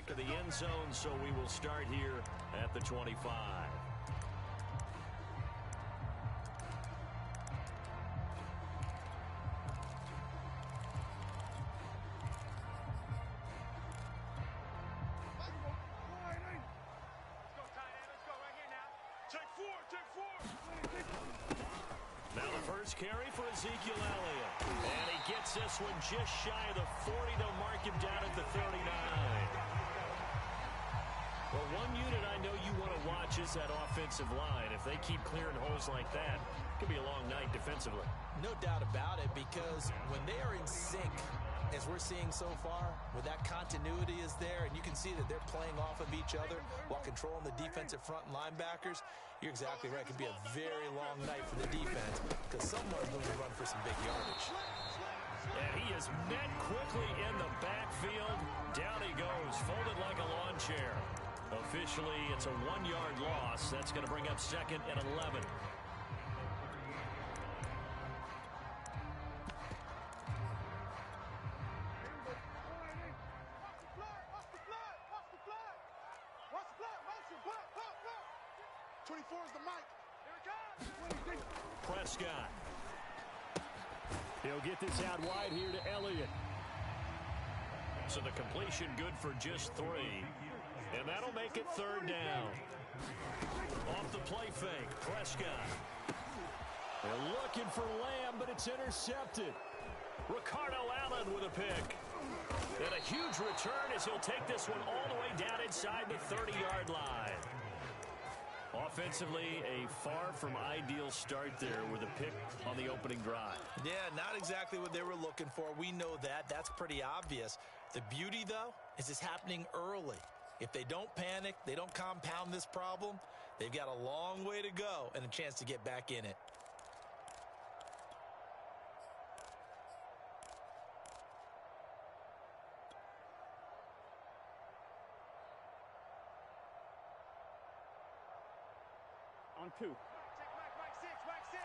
back of the end zone, so we will start here at the 25. Now the first carry for Ezekiel Elliott. And he gets this one just shy of the 40. They'll mark him down at the 39. Well, one unit I know you want to watch is that offensive line. If they keep clearing holes like that, it could be a long night defensively. No doubt about it, because when they are in sync, as we're seeing so far, when that continuity is there, and you can see that they're playing off of each other while controlling the defensive front and linebackers, you're exactly right. It could be a very long night for the defense because someone's going to run for some big yardage. And he is met quickly in the backfield. Down he goes, folded like a lawn chair. Officially, it's a 1-yard loss. That's going to bring up 2nd and 11. Prescott. He'll get this out wide here to Elliott. So the completion good for just 3. And that'll make it 3rd down. Off the play fake, Prescott. They're looking for Lamb, but it's intercepted. Ricardo Allen with a pick. And a huge return as he'll take this one all the way down inside the 30-yard line. Offensively, a far from ideal start there with a pick on the opening drive. Yeah, not exactly what they were looking for. We know that. That's pretty obvious. The beauty, though, is it's happening early. If they don't panic, they don't compound this problem, they've got a long way to go and a chance to get back in it. On 2. Check right 6, right 6.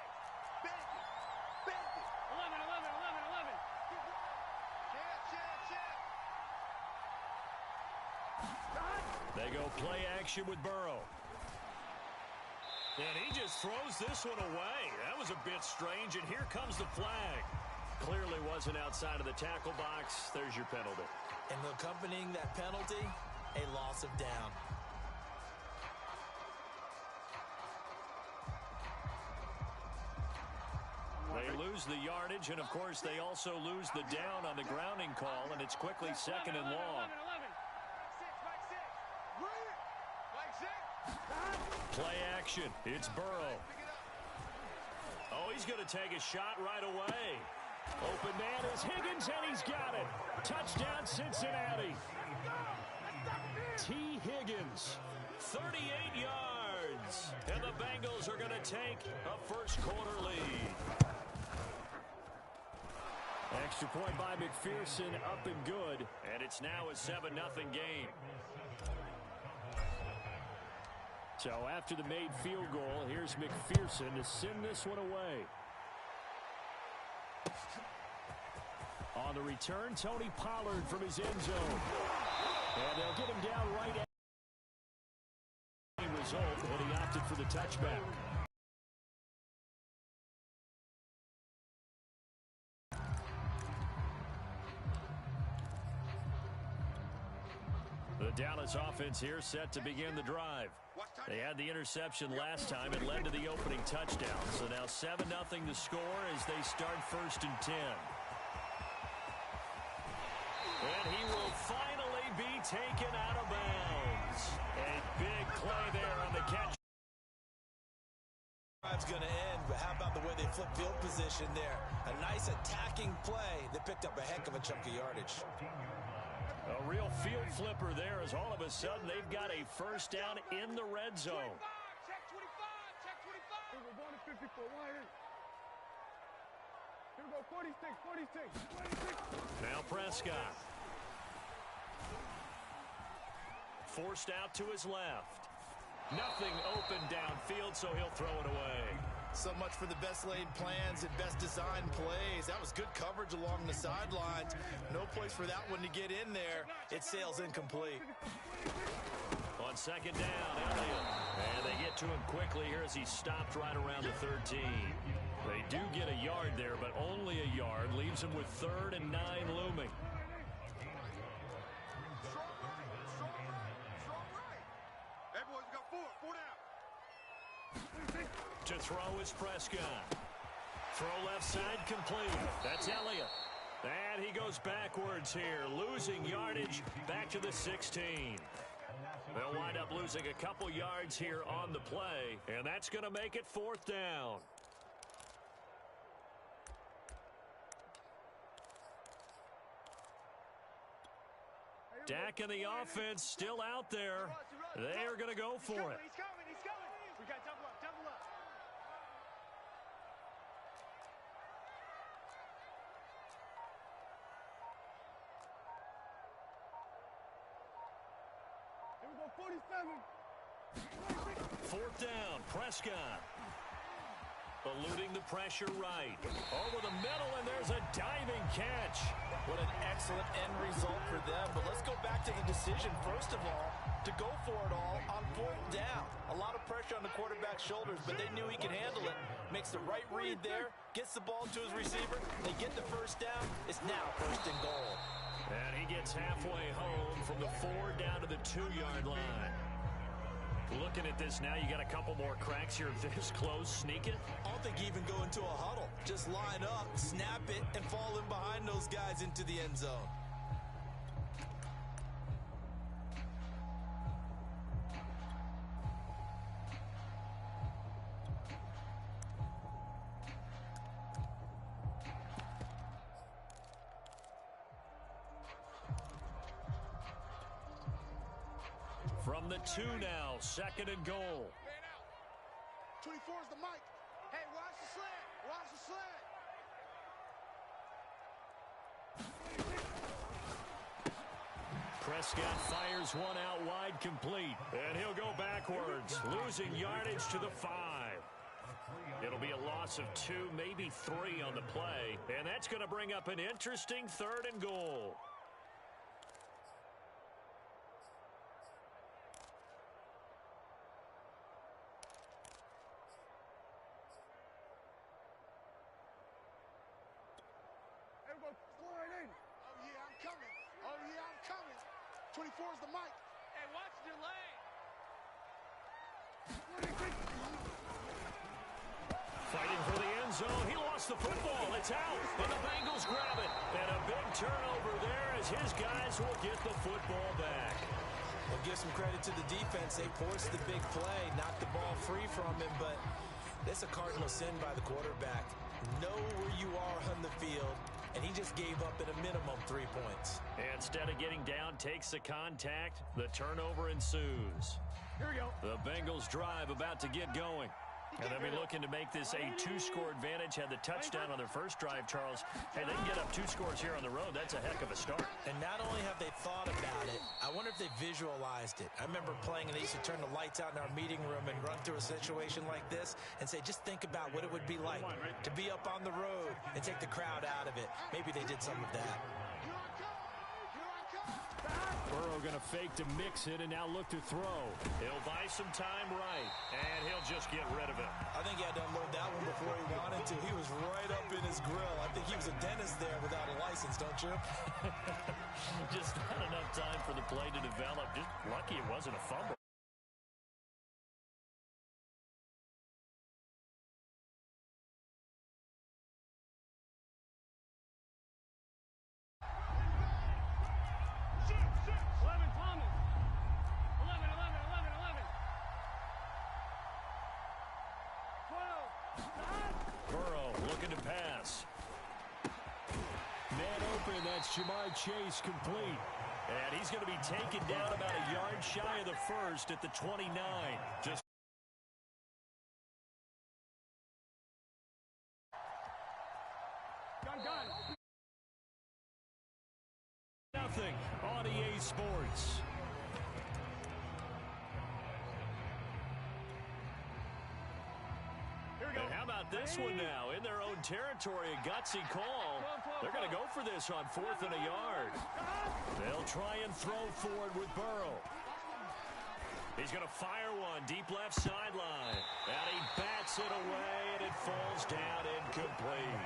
Bend it. 11. Check. They go play action with Burrow. And he just throws this one away. That was a bit strange, and here comes the flag. Clearly wasn't outside of the tackle box. There's your penalty. And accompanying that penalty, a loss of down. They lose the yardage, and, of course, they also lose the down on the grounding call, and it's quickly 2nd and long. Play action. It's Burrow. Oh, he's going to take a shot right away. Open man is Higgins, and he's got it. Touchdown, Cincinnati. T. Higgins, 38 yards. And the Bengals are going to take a first-quarter lead. Extra point by McPherson, up and good. And it's now a 7-0 game. So after the made field goal, here's McPherson to send this one away. On the return, Tony Pollard from his end zone. And they'll get him down right at the result, and he opted for the touchback. The Dallas offense here set to begin the drive. They had the interception last time. It led to the opening touchdown. So now 7-0 to score as they start 1st and 10. And he will finally be taken out of bounds. A big play there on the catch. Drive's going to end, but how about the way they flip field position there? A nice attacking play that picked up a heck of a chunk of yardage. A real field flipper there as all of a sudden they've got a first down in the red zone. Check 25. We're going to 54. Here we go, 46. Now Prescott. Forced out to his left. Nothing open downfield, so he'll throw it away. So much for the best laid plans and best design plays. That was good coverage along the sidelines. No place for that one to get in there. It sails incomplete. On second down, Elliott. And they get to him quickly here as he stopped right around the 13. They do get a yard there, but only a yard. Leaves him with 3rd and 9 looming. Hey, boys, we got 4 down. To throw is Prescott. Throw left side complete. That's Elliott. And he goes backwards here, losing yardage back to the 16. They'll wind up losing a couple yards here on the play, and that's going to make it 4th down. Dak and the offense still out there. They are going to go for it. He's coming. We got double up. Here we go, 47. 4th down, Prescott. Eluding the pressure right. Over the middle, and there's a diving catch. What an excellent end result for them. But let's go back to the decision, first of all, to go for it all on 4th down. A lot of pressure on the quarterback's shoulders, but they knew he could handle it. Makes the right read there, gets the ball to his receiver. They get the first down. It's now 1st and goal. And he gets halfway home from the 4 down to the 2-yard line. Looking at this now, you got a couple more cracks here this close. Sneak it. I don't think you even go into a huddle. Just line up, snap it, and fall in behind those guys into the end zone. From the 2 now, 2nd and goal. Man out. 24 is the mic. Hey, watch the slant. Watch the slant. Prescott fires one out wide complete. And he'll go backwards, losing yardage to the 5. It'll be a loss of 2, maybe 3 on the play. And that's going to bring up an interesting 3rd and goal. Oh, yeah, I'm coming. 24 is the mic. Hey, watch your lane. Fighting for the end zone. He lost the football. It's out. And the Bengals grab it. And a big turnover there as his guys will get the football back. We'll give some credit to the defense. They forced the big play, knocked the ball free from him, but that's a cardinal sin by the quarterback. Know where you are on the field, and he just gave up at a minimum 3 points. Instead of getting down, takes the contact. The turnover ensues. Here we go. The Bengals drive about to get going. And they'll be looking to make this a 2-score advantage. Had the touchdown on their first drive, Charles. Hey, they can get up 2 scores here on the road. That's a heck of a start. And not only have they thought about it, I wonder if they visualized it. I remember playing, and they used to turn the lights out in our meeting room and run through a situation like this and say, just think about what it would be like to be up on the road and take the crowd out of it. Maybe they did some of that. Burrow going to fake to mix it and now look to throw. He'll buy some time right, and he'll just get rid of it. I think he had to unload that one before he wanted to. He was right up in his grill. I think he was a dentist there without a license, don't you? Just not enough time for the play to develop. Just lucky it wasn't a fumble. Jamar Chase complete. And he's going to be taken down about a yard shy of the first at the 29. Just nothing on EA Sports. Here And how about this one now? In their own territory, a gutsy call. They're going to go for this on 4th and a yard. They'll try and throw forward with Burrow. He's going to fire one deep left sideline. And he bats it away, and it falls down incomplete.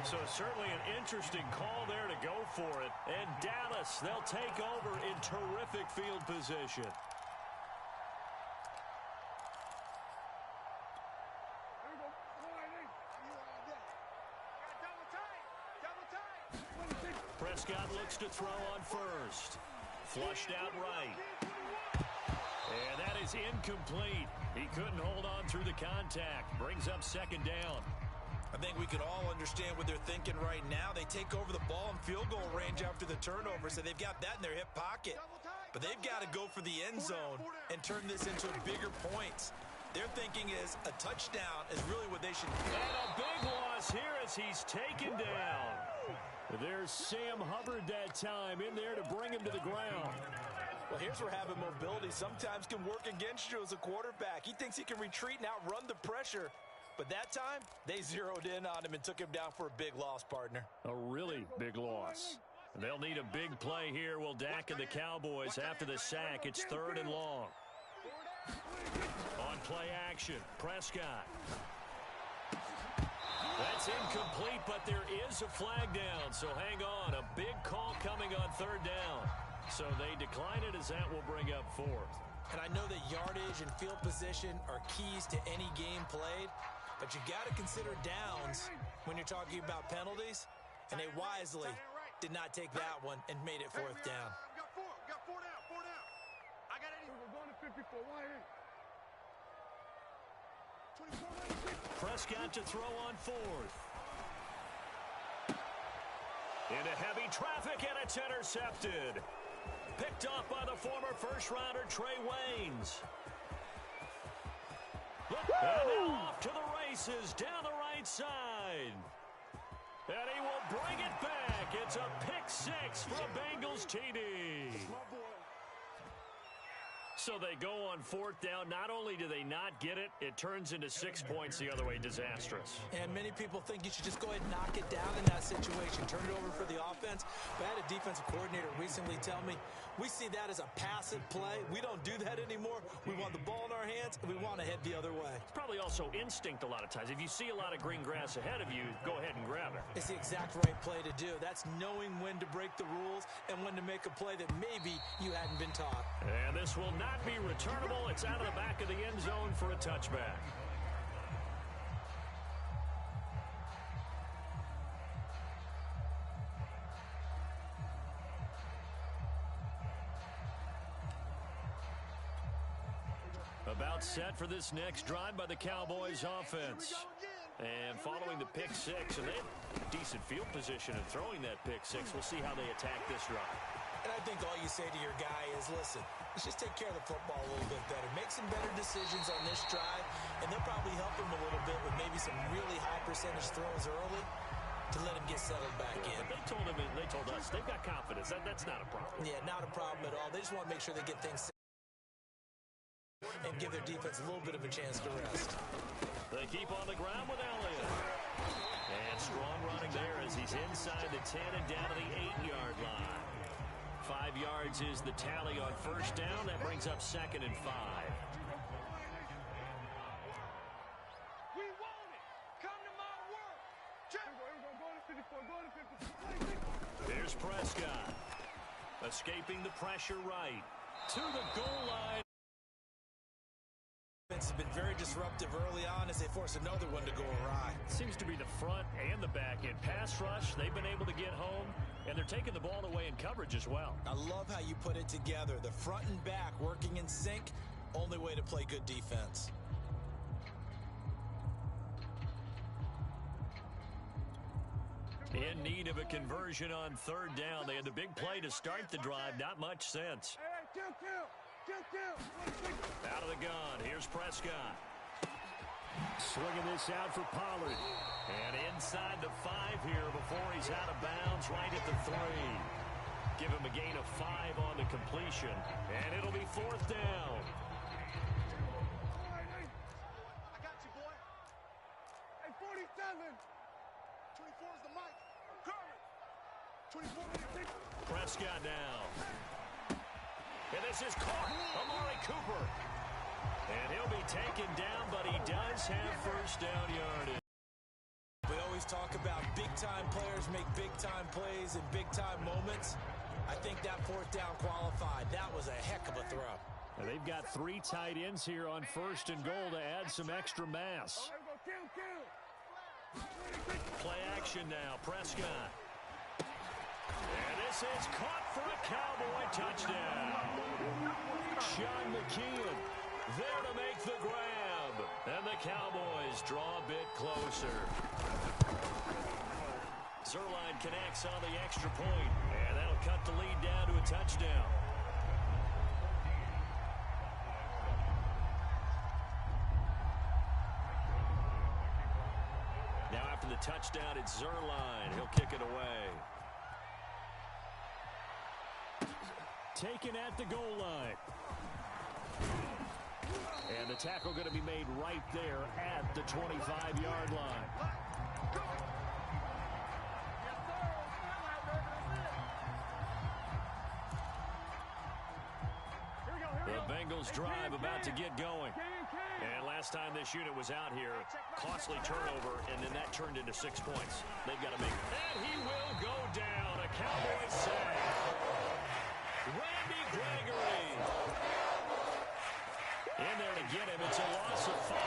So certainly an interesting call there to go for it. And Dallas, they'll take over in terrific field position. Prescott looks to throw on first. Flushed out right. And that is incomplete. He couldn't hold on through the contact. Brings up 2nd down. I think we can all understand what they're thinking right now. They take over the ball in field goal range after the turnover, so they've got that in their hip pocket. But they've got to go for the end zone and turn this into bigger points. Their thinking is a touchdown is really what they should do. And a big loss here as he's taken down. There's Sam Hubbard that time in there to bring him to the ground. Well, here's where having mobility sometimes can work against you as a quarterback. He thinks he can retreat and outrun the pressure. But that time, they zeroed in on him and took him down for a big loss, partner. A really big loss. They'll need a big play here. Will Dak and the Cowboys after the sack. It's 3rd and long. On play action, Prescott. That's incomplete, but there is a flag down. So hang on. A big call coming on 3rd down. So they decline it as that will bring up 4th. And I know that yardage and field position are keys to any game played, but you got to consider downs when you're talking about penalties, and they wisely did not take that one and made it 4th down. Got four down. I got 80. We're going to 54. Prescott to throw on 4th. Into heavy traffic, and it's intercepted. Picked off by the former first-rounder Trey Waynes. And now off to the races down the right side. And he will bring it back. It's a pick-6 for a Bengals TD. So they go on 4th down. Not only do they not get it, it turns into 6 points the other way. Disastrous. And many people think you should just go ahead and knock it down in that situation. Turn it over for the offense. But I had a defensive coordinator recently tell me, we see that as a passive play. We don't do that anymore. We want the ball in our hands, and we want to head the other way. It's probably also instinct a lot of times. If you see a lot of green grass ahead of you, go ahead and grab it. It's the exact right play to do. That's knowing when to break the rules and when to make a play that maybe you hadn't been taught. And this will not be returnable. It's out of the back of the end zone for a touchback. About set for this next drive by the Cowboys offense. And following the pick-6, and they have decent field position in throwing that pick-6. We'll see how they attack this drive. And I think all you say to your guy is, listen, let's just take care of the football a little bit better. Make some better decisions on this drive, and they'll probably help him a little bit with maybe some really high percentage throws early to let him get settled back in. But they told us they've got confidence. That's not a problem. Yeah, not a problem at all. They just want to make sure they get things set and give their defense a little bit of a chance to rest. They keep on the ground with Elliott. And strong running there as he's inside the 10 and down to the 8-yard line. 5 yards is the tally on 1st down. That brings up 2nd and 5. We want it. Come to my work. Here's Prescott. Escaping the pressure right. To the goal line. Has been very disruptive early on as they force another one to go awry. Seems to be the front and the back end. Pass rush, they've been able to get home, and they're taking the ball away in coverage as well. I love how you put it together. The front and back working in sync, only way to play good defense. In need of a conversion on 3rd down. They had the big play to start the drive. Not much sense. Out of the gun. Here's Prescott. Swinging this out for Pollard. And inside the 5 here before he's out of bounds right at the 3. Give him a gain of 5 on the completion. And it'll be 4th down. I got you, boy. Prescott now. And this is caught. Amari Cooper. And he'll be taken down, but he does have first down yardage. We always talk about big-time players make big-time plays in big-time moments. I think that fourth down qualified. That was a heck of a throw. And they've got 3 tight ends here on first and goal to add some extra mass. Play action now. Prescott. And this is caught for a Cowboy touchdown. Sean McKeon there to make the grab. And the Cowboys draw a bit closer. Zerline connects on the extra point. And that'll cut the lead down to a touchdown. Now after the touchdown, it's Zerline. He'll kick it away. Taken at the goal line. And the tackle going to be made right there at the 25-yard line. The Bengals drive about to get going. And last time this unit was out here, costly turnover, and then that turned into 6 points. They've got to make it. And he will go down. A Cowboy sack. Randy Gregory. In there to get him. It's a loss of 5.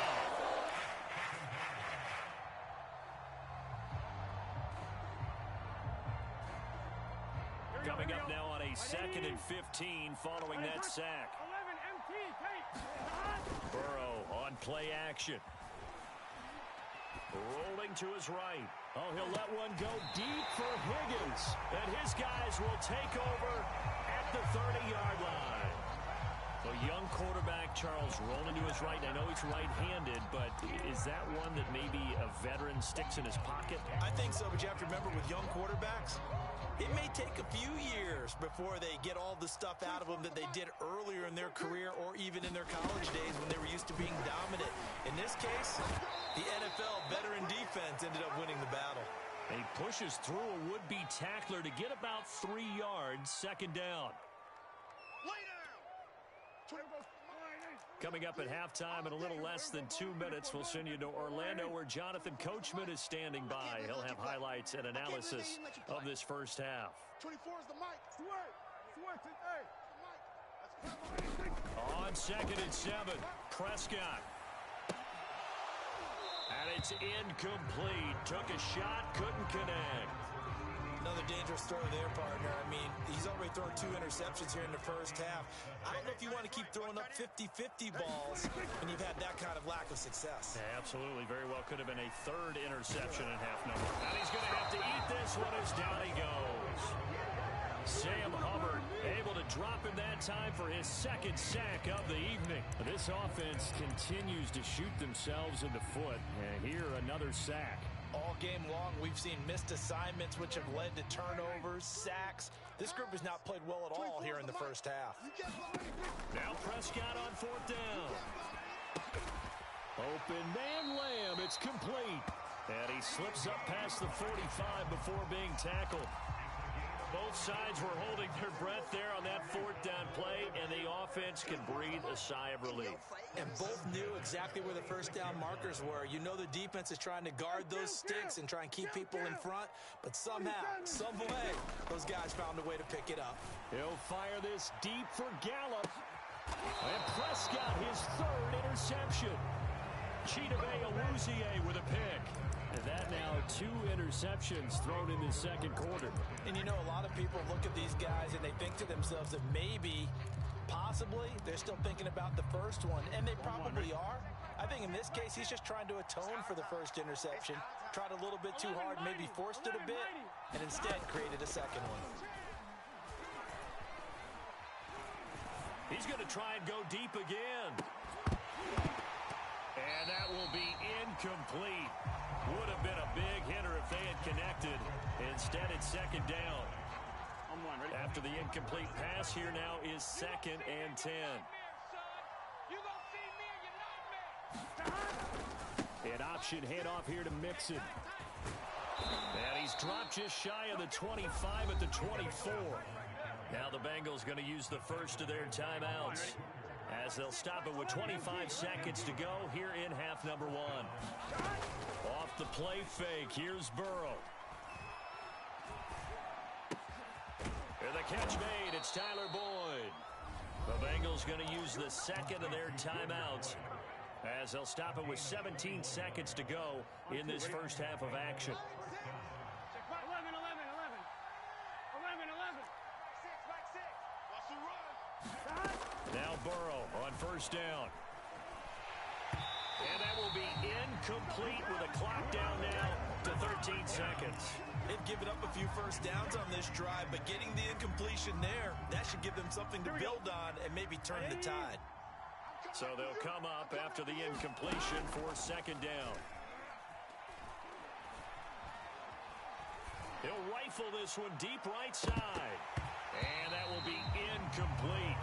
Coming up now on a 2nd and 15 following that sack. Burrow on play action. Rolling to his right. Oh, he'll let one go deep for Higgins. And his guys will take over at the 30-yard line. A young quarterback, Charles, rolling to his right. I know he's right-handed, but is that one that maybe a veteran sticks in his pocket? I think so, but you have to remember with young quarterbacks, it may take a few years before they get all the stuff out of them that they did earlier in their career or even in their college days when they were used to being dominant. In this case, the NFL veteran defense ended up winning the battle. He pushes through a would-be tackler to get about 3 yards, 2nd down. Coming up at halftime in a little less than 2 minutes, we'll send you to Orlando where Jonathan Coachman is standing by. He'll have highlights and analysis of this first half. 24 is the mic. On 2nd and 7, Prescott. And it's incomplete. Took a shot, couldn't connect. Another dangerous throw there, partner. I mean, he's already thrown 2 interceptions here in the first half. I don't know if you want to keep throwing up 50-50 balls when you've had that kind of lack of success. Yeah, absolutely. Very well could have been a 3rd interception in half number. And he's going to have to eat this one as down he goes. Sam Hubbard able to drop him that time for his 2nd sack of the evening. This offense continues to shoot themselves in the foot. And here, another sack. All game long, we've seen missed assignments, which have led to turnovers, sacks. This group has not played well at all here in the first half. Now Prescott on 4th down. Open man Lamb. It's complete. And he slips up past the 45 before being tackled. Both sides were holding their breath there on that 4th down play, and the offense can breathe a sigh of relief. And both knew exactly where the first down markers were. You know the defense is trying to guard those sticks and try and keep people in front, but somehow, some way, those guys found a way to pick it up. He'll fire this deep for Gallup. And Prescott, his 3rd interception. Chidobe Awuzie with a pick. And that now 2 interceptions thrown in the 2nd quarter. And you know, a lot of people look at these guys and they think to themselves that maybe, possibly, they're still thinking about the first one. And they probably are. I think in this case, he's just trying to atone for the first interception. Tried a little bit too hard, maybe forced it a bit, and instead created a 2nd one. He's going to try and go deep again. And that will be incomplete. Would have been a big hitter if they had connected. Instead, it's 2nd down. After the incomplete pass, here now is 2nd and 10. An option handoff here to Mixon. And he's dropped just shy of the 25 at the 24. Now the Bengals going to use the first of their timeouts, as they'll stop it with 25 seconds to go here in half number one. Off the play fake, here's Burrow. And the catch made, it's Tyler Boyd. The Bengals going to use the second of their timeouts, as they'll stop it with 17 seconds to go in this first half of action. 11, 11, 11. 11, 11. Back 6, back 6. Now Burrow on first down. And that will be incomplete with a clock down now to 13 seconds. They've given up a few first downs on this drive, but getting the incompletion there, that should give them something to build on and maybe turn the tide. So they'll come up after the incompletion for second down. He'll rifle this one deep right side. And that will be incomplete.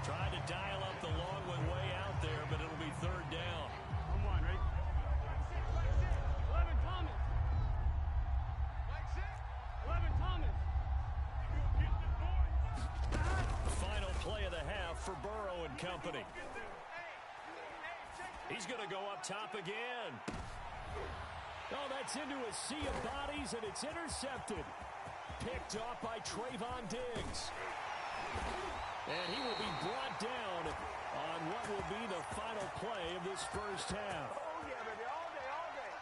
Trying to dial up the long one way out there, but it'll be third down. Come on, right? 11, Thomas. 11, Thomas. Final play of the half for Burrow and company. He's going to go up top again. Oh, that's into a sea of bodies, and it's intercepted. Picked off by Trayvon Diggs. And he will be brought down on what will be the final play of this first half. Oh, yeah, baby. All day, all day.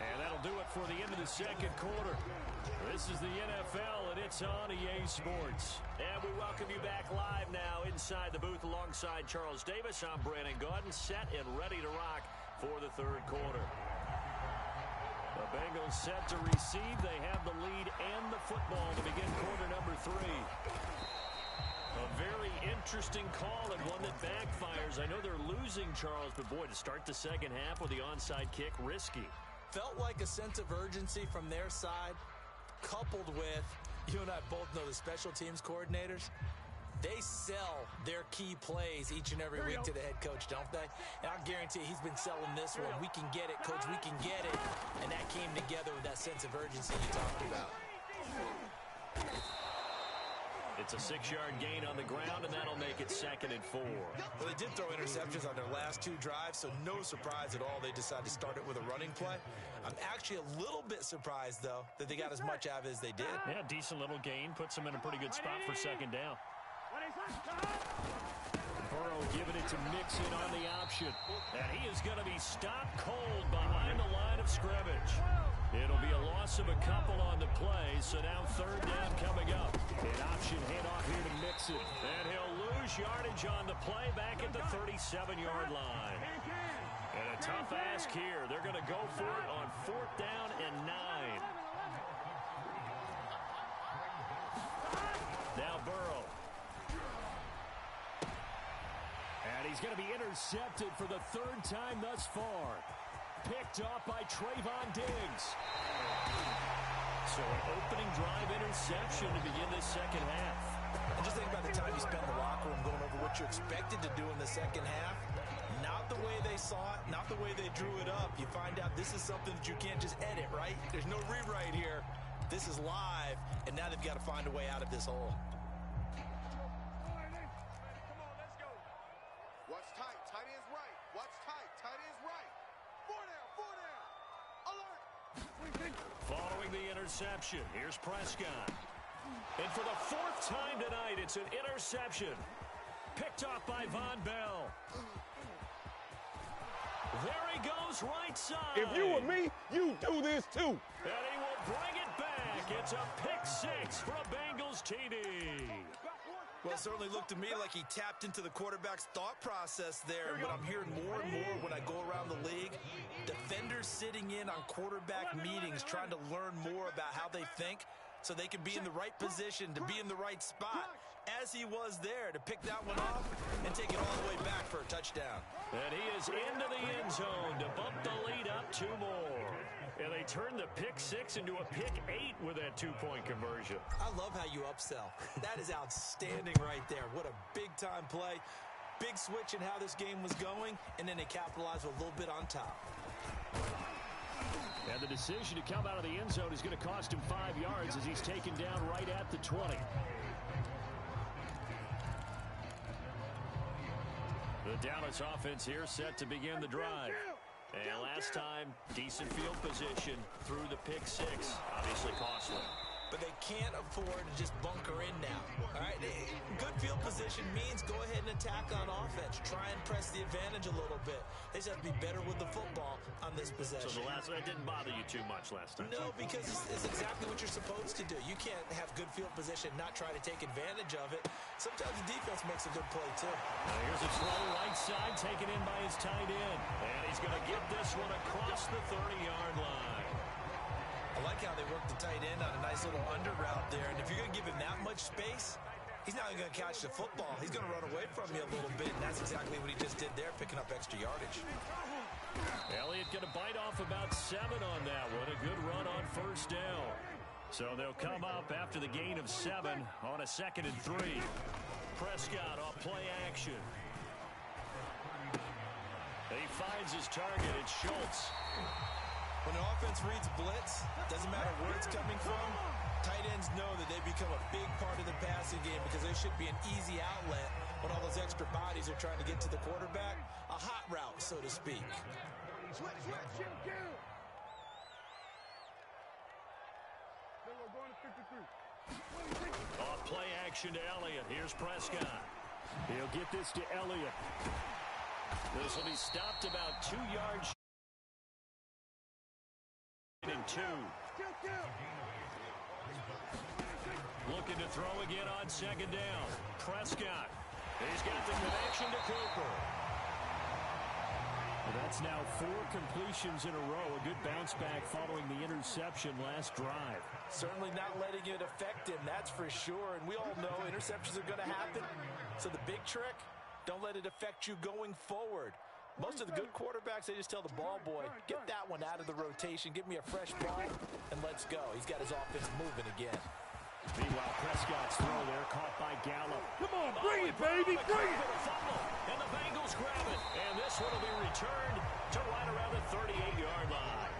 And that'll do it for the end of the second quarter. This is the NFL, and it's on EA Sports. And we welcome you back live now inside the booth alongside Charles Davis. I'm Brandon Gaudin, set and ready to rock for the third quarter. The Bengals set to receive. They have the lead and the football to begin quarter number 3. A very interesting call and one that backfires. I know they're losing, Charles, but boy, to start the second half with the onside kick, risky. Felt like a sense of urgency from their side, coupled with, you and I both know the special teams coordinators, they sell their key plays each and every week to the head coach, don't they? And I guarantee he's been selling this one. We can get it, coach, we can get it. And that came together with that sense of urgency you talked about. It's a 6-yard gain on the ground, and that'll make it 2nd and 4. Well, they did throw interceptions on their last 2 drives, so no surprise at all they decided to start it with a running play. I'm actually a little bit surprised, though, that they got as much out of it as they did. Yeah, decent little gain. Puts them in a pretty good spot for second down. Burrow giving it to Mixon on the option. And he is going to be stopped cold behind the line of scrimmage. It'll be a loss of a couple on the play, so now third down coming up. An option handoff here to Mixon. And he'll lose yardage on the play back at the 37-yard line. And a tough ask here. They're going to go for it on 4th down and 9. Now Burrow. And he's going to be intercepted for the 3rd time thus far. Picked off by Trayvon Diggs. So an opening drive interception to begin this second half. And just think about the time you spent in the locker room going over what you expected to do in the second half. Not the way they saw it, not the way they drew it up. You find out this is something that you can't just edit, right? There's no rewrite here. This is live, and now they've got to find a way out of this hole. Watch tight. Tight end's right. Watch tight. Tight end's right. 4 down. 4 down. Alert. Following the interception, here's Prescott. And for the 4th time tonight, it's an interception. Picked off by Von Bell. There he goes, right side. If you were me, you do this too. And he will bring it back. It's a pick 6 for a Bengals TD. Well, it certainly looked to me like he tapped into the quarterback's thought process there, but I'm hearing more and more when I go around the league, defenders sitting in on quarterback meetings trying to learn more about how they think so they can be in the right position to be in the right spot, as he was there to pick that one off and take it all the way back for a touchdown. And he is into the end zone to bump the lead up 2 more. And they turned the pick 6 into a pick 8 with that 2-point conversion. I love how you upsell. That is outstanding right there. What a big-time play. Big switch in how this game was going, and then they capitalized with a little bit on top. And the decision to come out of the end zone is going to cost him 5 yards as he's taken down right at the 20. The Dallas offense here set to begin the drive. And last time, decent field position through the pick six. Obviously costly. But they can't afford to just bunker in now. All right, good field position means go ahead and attack on offense. Try and press the advantage a little bit. They just have to be better with the football on this possession. So that didn't bother you too much last time? No, because it's exactly what you're supposed to do. You can't have good field position, not try to take advantage of it. Sometimes the defense makes a good play, too. Now here's a throw right side, taken in by his tight end. And he's going to get this one across the 30-yard line. I like how they work the tight end on a nice little under route there. And if you're going to give him that much space, he's not going to catch the football. He's going to run away from you a little bit, and that's exactly what he just did there, picking up extra yardage. Elliott going to bite off about 7 on that one. A good run on first down. So they'll come up after the gain of 7 on a 2nd and 3. Prescott off play action. He finds his target. It's Hurtz. When an offense reads blitz, doesn't matter where it's coming from, tight ends know that they become a big part of the passing game because there should be an easy outlet when all those extra bodies are trying to get to the quarterback. A hot route, so to speak. Off play action to Elliott. Here's Prescott. He'll get this to Elliott. This will be stopped about 2 yards. In 2. Looking to throw again on 2nd down. Prescott. He's got the connection to Cooper. Well, that's now 4 completions in a row. A good bounce back following the interception last drive. Certainly not letting it affect him, that's for sure. And we all know interceptions are going to happen. So the big trick, don't let it affect you going forward. Most of the good quarterbacks, they just tell the ball boy, get that one out of the rotation, give me a fresh ball, and let's go. He's got his offense moving again. Meanwhile, Prescott's throw there caught by Gallup. Come on, bring it, baby, bring it! And the Bengals grab it. And this one will be returned to right around the 38-yard line.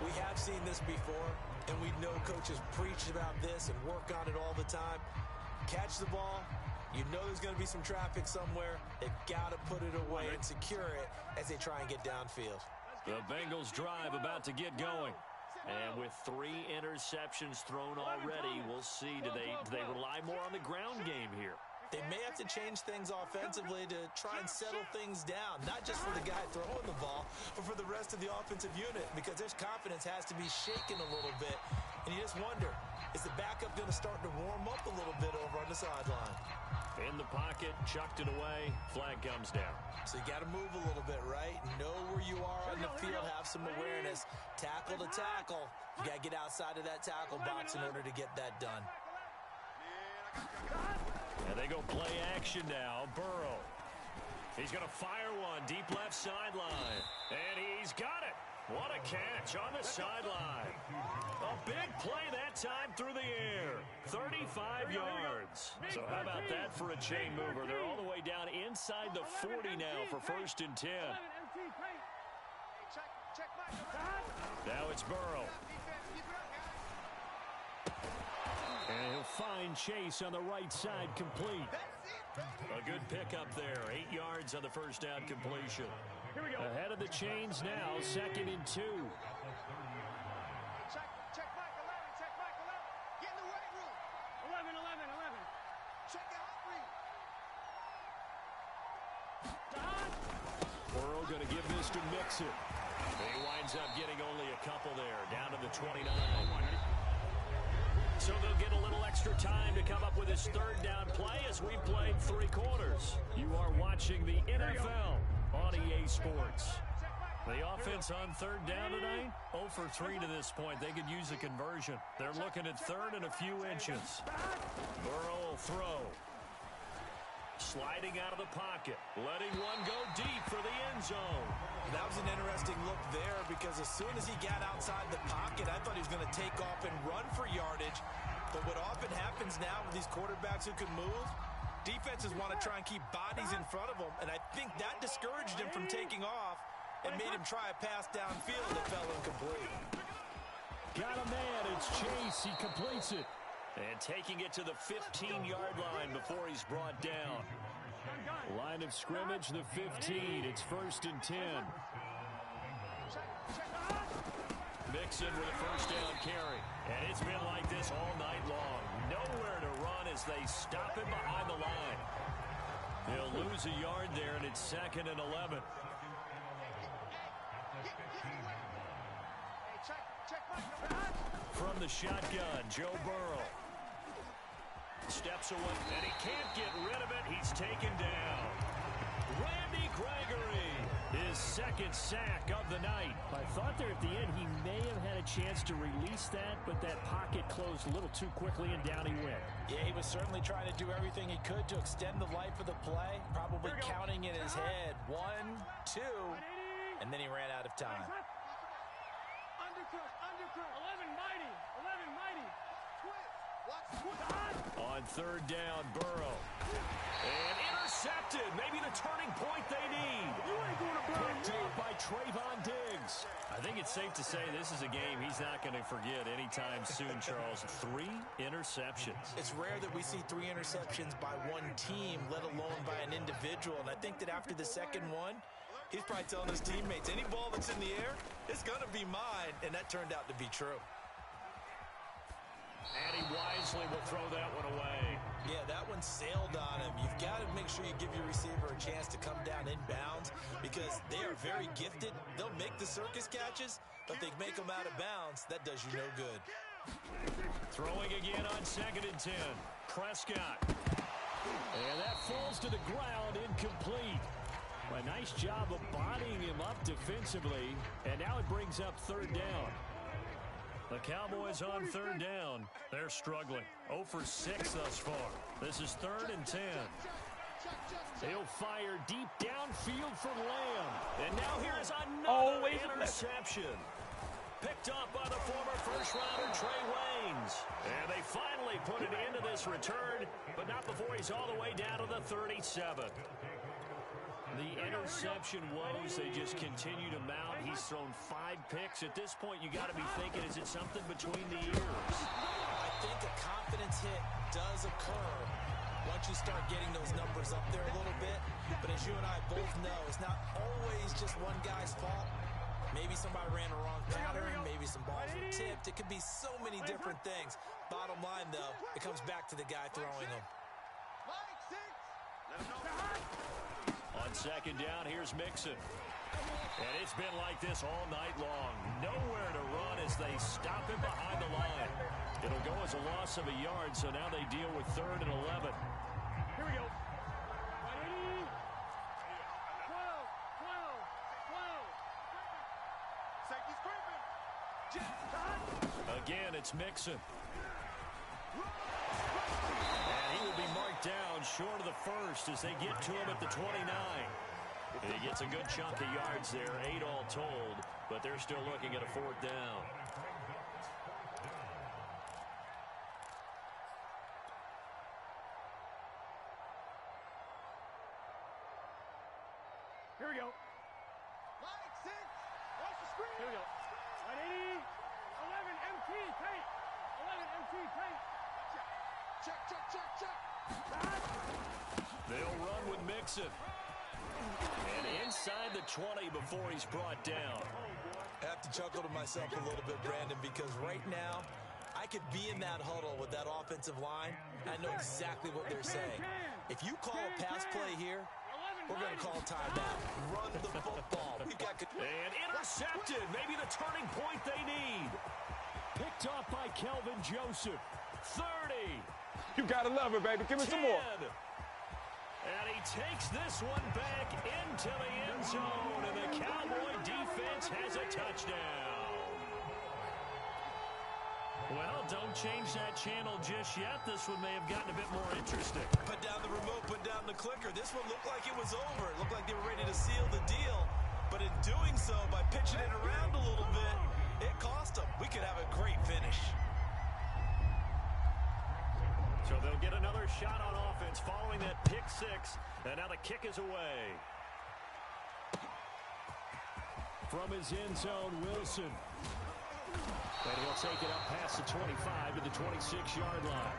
We have seen this before, and we know coaches preach about this and work on it all the time. Catch the ball. You know there's going to be some traffic somewhere. They've got to put it away and secure it as they try and get downfield. The Bengals drive about to get going. And with 3 interceptions thrown already, we'll see, do they rely more on the ground game here? They may have to change things offensively to try and settle things down, not just for the guy throwing the ball, but for the rest of the offensive unit, because their confidence has to be shaken a little bit. And you just wonder, is the backup going to start to warm up a little bit over on the sideline? In the pocket, chucked it away, flag comes down. So you got to move a little bit, right? Know where you are on the field, have some awareness. Tackle to tackle. You got to get outside of that tackle box in order to get that done. And they go play action now. Burrow. He's going to fire one deep left sideline. And he's got it. What a catch on the sideline. A big play that time through the air. 35 yards. So how about that for a chain mover? They're all the way down inside the 40 now for 1st and 10. Now it's Burrow. And he'll find Chase on the right side, complete. A good pickup there. 8 yards on the first down completion. Ahead of the chains now, 2nd and 2. Check Michael Larry, check Michael Larry. Get in the weight room. 11. Check the hot read. Burrow going to give this to Mixon. He winds up getting only a couple there, down to the 29. So they'll get a little extra time to come up with his 3rd down play as we played 3 quarters. You are watching the NFL on EA Sports. The offense on 3rd down tonight, 0 for 3 to this point. They could use a conversion. They're looking at 3rd and a few inches. Burrow will throw. Sliding out of the pocket. Letting one go deep for the end zone. That was an interesting look there because as soon as he got outside the pocket, I thought he was going to take off and run for yardage. But what often happens now with these quarterbacks who can move, defenses want to try and keep bodies in front of them, and I think that discouraged him from taking off. and made him try a pass downfield that fell incomplete. Got a man. It's Chase. He completes it. And taking it to the 15-yard line before he's brought down. Line of scrimmage, the 15. It's 1st and 10. Mixon with a first down carry. And it's been like this all night long. Nowhere to run as they stop him behind the line. He'll lose a yard there, and it's 2nd and 11. From the shotgun, Joe Burrow. Steps away, and he can't get rid of it. He's taken down. Randy Gregory, his 2nd sack of the night. I thought there at the end he may have had a chance to release that, but that pocket closed a little too quickly, and down he went. Yeah, he was certainly trying to do everything he could to extend the life of the play, probably counting in his head 1, 2, and then he ran out of time. Undercut, 11 mighty, 11 mighty. On 3rd down, Burrow. And intercepted. Maybe the turning point they need. You ain't going to burn Picked me. up by Trayvon Diggs. I think it's safe to say this is a game he's not going to forget anytime soon, Charles. 3 interceptions. It's rare that we see 3 interceptions by one team, let alone by an individual. And I think that after the second one, he's probably telling his teammates, any ball that's in the air, it's going to be mine. And that turned out to be true. And he wisely will throw that one away. Yeah, that one sailed on him. You've got to make sure you give your receiver a chance to come down inbounds because they are very gifted. They'll make the circus catches, but they make them out of bounds. That does you no good. Throwing again on 2nd and 10. Prescott. And that falls to the ground, incomplete. A nice job of bodying him up defensively, and now it brings up 3rd down. The Cowboys on 3rd down. They're struggling. 0 for 6 thus far. This is 3rd and 10. He'll fire deep downfield for Lamb. And now here is another interception. Picked up by the former first-rounder Trey Waynes. And they finally put an end to this return, but not before he's all the way down to the 37. The interception woes, they just continue to mount. He's thrown 5 picks. At this point, you got to be thinking, is it something between the ears? I think a confidence hit does occur once you start getting those numbers up there a little bit. But as you and I both know, it's not always just one guy's fault. Maybe somebody ran the wrong pattern. Maybe some balls were tipped. It could be so many different things. Bottom line, though, it comes back to the guy throwing them. On 2nd down, here's Mixon. And it's been like this all night long. Nowhere to run as they stop him behind the line. It'll go as a loss of a yard, so now they deal with 3rd and 11. Here we go. 12. Safety's creeping. Again, it's Mixon. And he will be marked down short of the 1st as they get to him at the 29. He gets a good chunk of yards there, 8 all told, but they're still looking at a 4th down. Here we go. Line 6. Watch the screen. Here we go. 180. 11 MT paint. 11 MT paint. Check. They'll run with Mixon. And inside the 20 before he's brought down. I have to chuckle to myself a little bit, Brandon, because right now I could be in that huddle with that offensive line. I know exactly what they're saying. If you call a pass play here, we're going to call timeout. Run the football. We've got and intercepted. Maybe the turning point they need. Picked off by Kelvin Joseph. 30. You got to love it, baby. Give me 10. some more. And he takes this one back into the end zone, and the Cowboy defense has a touchdown. Well, don't change that channel just yet. This one may have gotten a bit more interesting. Put down the remote, put down the clicker. This one looked like it was over. It looked like they were ready to seal the deal. But in doing so, by pitching it around a little bit, it cost them. We could have a great finish. So they'll get another shot on offense following that pick 6. And now the kick is away. From his end zone, Wilson. And he'll take it up past the 25 to the 26-yard line.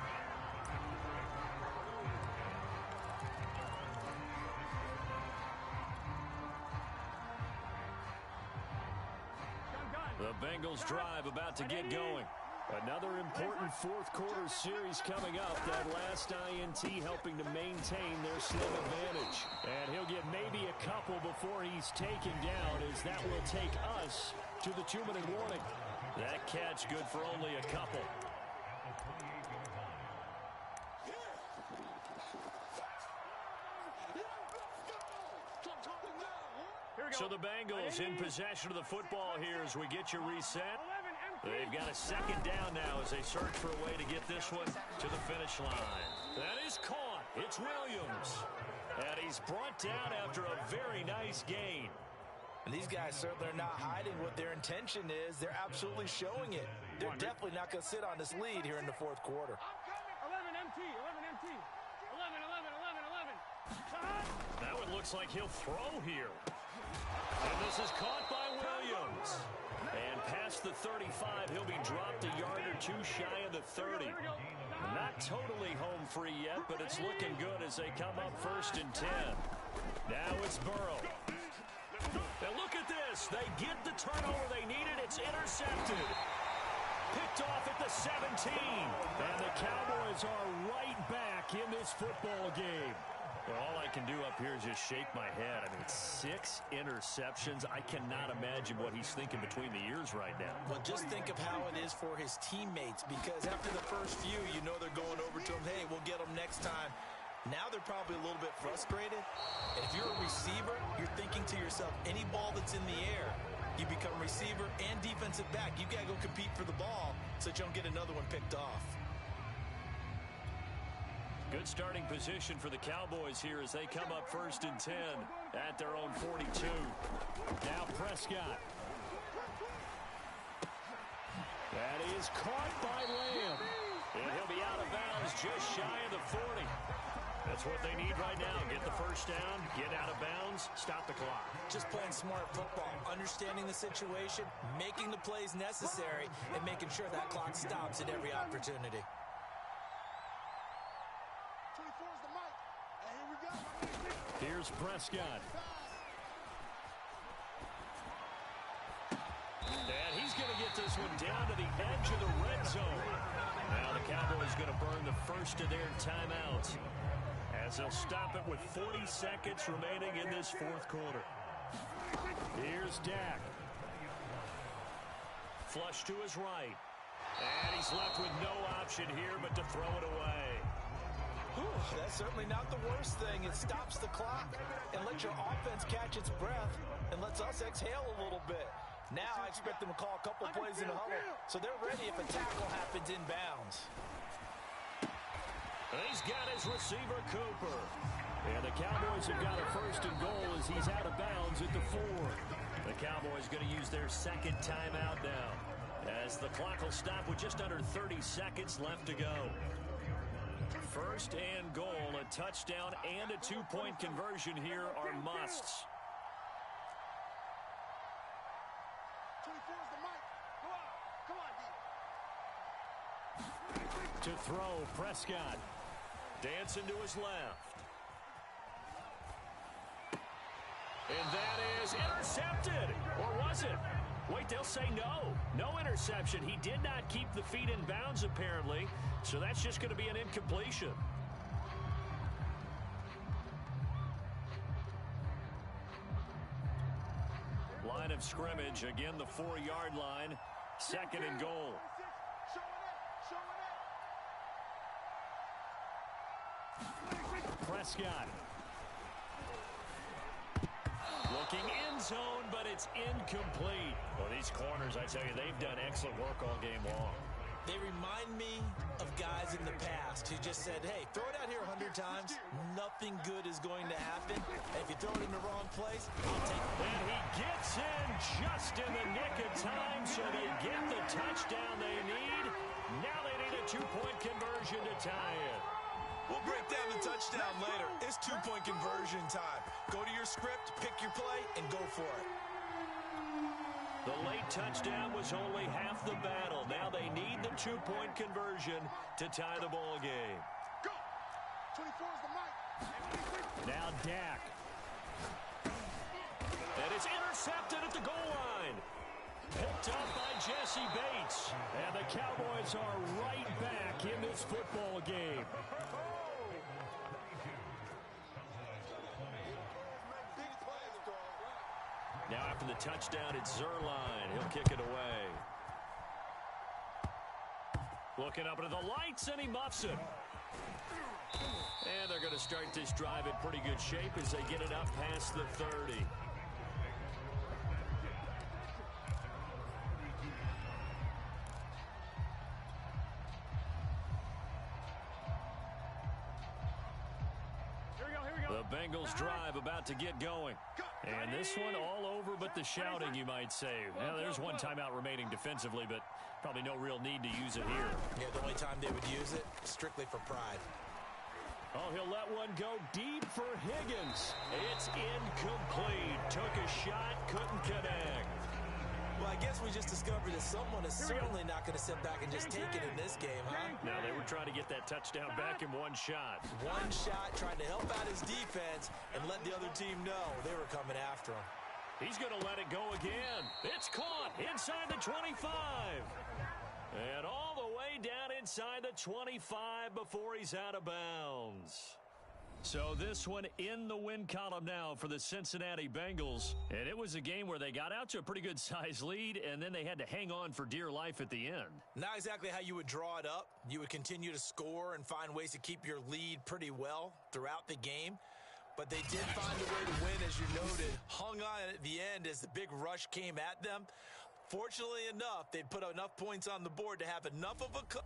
The Bengals drive about to get going. Another important fourth-quarter series coming up. That last INT helping to maintain their slim advantage. And he'll get maybe a couple before he's taken down, as that will take us to the 2-minute warning. That catch good for only a couple. So the Bengals in possession of the football here as we get you reset. They've got a second down now as they search for a way to get this one to the finish line. That is caught. It's Williams. And he's brought down after a very nice gain. And these guys certainly are not hiding what their intention is. They're absolutely showing it. They're definitely not going to sit on this lead here in the fourth quarter. 11 MT, 11 MT. 11, 11, 11, 11. That one looks like he'll throw here. And this is caught by Williams. And past the 35, he'll be dropped a yard or two shy of the 30. Not totally home free yet, but it's looking good as they come up 1st and 10. Now it's Burrow. And look at this. They get the turnover they needed. It's intercepted. Picked off at the 17. And the Cowboys are right back in this football game. Well, all I can do up here is just shake my head. I mean, 6 interceptions. I cannot imagine what he's thinking between the ears right now. Well, just think of how it is for his teammates, because after the first few, you know they're going over to him, hey, we'll get them next time. Now they're probably a little bit frustrated. And if you're a receiver, you're thinking to yourself, any ball that's in the air, you become receiver and defensive back. You got to go compete for the ball so that you don't get another one picked off. Good starting position for the Cowboys here as they come up 1st and 10 at their own 42. Now Prescott. That is caught by Lamb. And he'll be out of bounds just shy of the 40. That's what they need right now. Get the first down, get out of bounds, stop the clock. Just playing smart football, understanding the situation, making the plays necessary, and making sure that clock stops at every opportunity. Here's Prescott. And he's going to get this one down to the edge of the red zone. Now the Cowboys going to burn the first of their timeouts as they'll stop it with 40 seconds remaining in this fourth quarter. Here's Dak. Flush to his right. And he's left with no option here but to throw it away. Whew, that's certainly not the worst thing. It stops the clock and lets your offense catch its breath and lets us exhale a little bit. Now I expect them to call a couple plays in the huddle so they're ready if a tackle happens in bounds. And he's got his receiver, Cooper. And the Cowboys have got a 1st and goal as he's out of bounds at the 4. The Cowboys going to use their second timeout now as the clock will stop with just under 30 seconds left to go. 1st and goal, a touchdown and a 2-point conversion here are musts. 24 is the mic. Come on, To throw, Prescott. Dancing to his left. And that is intercepted. Or was it? Wait, they'll say no. No interception. He did not keep the feet in bounds, apparently. So that's just going to be an incompletion. Line of scrimmage. Again, the 4-yard line. 2nd and goal. Prescott. Looking end zone, but it's incomplete. Well, these corners, I tell you, they've done excellent work all game long. They remind me of guys in the past who just said, hey, throw it out here 100 times. Nothing good is going to happen. And if you throw it in the wrong place, I'll take it. And he gets in just in the nick of time, so they get the touchdown they need. Now they need a 2-point conversion to tie it. We'll break down the touchdown later. It's 2-point conversion time. Go to your script, pick your play, and go for it. The late touchdown was only half the battle. Now they need the two-point conversion to tie the ball game. Go! 24 is the mic. Now Dak. And it's intercepted at the goal line. Picked up by Jesse Bates. And the Cowboys are right back in this football game. Now after the touchdown, it's Zerline. He'll kick it away. Looking up into the lights, and he muffs it. And they're going to start this drive in pretty good shape as they get it up past the 30. The Bengals drive about to get going. And this one all over but the shouting, you might say. Well, there's one timeout remaining defensively, but probably no real need to use it here. Yeah, the only time they would use it, strictly for pride. Oh, he'll let one go deep for Higgins. It's incomplete. Took a shot, couldn't connect. Well, I guess we just discovered that someone is certainly not going to sit back and just take it in this game, huh? No, they were trying to get that touchdown back in one shot. One shot, trying to help out his defense and let the other team know they were coming after him. He's going to let it go again. It's caught inside the 25. And all the way down inside the 25 before he's out of bounds. So this one in the win column now for the Cincinnati Bengals. And it was a game where they got out to a pretty good size lead, and then they had to hang on for dear life at the end. Not exactly how you would draw it up. You would continue to score and find ways to keep your lead pretty well throughout the game. But they did find a way to win, as you noted. Hung on at the end as the big rush came at them. Fortunately enough, they put enough points on the board to have enough of a...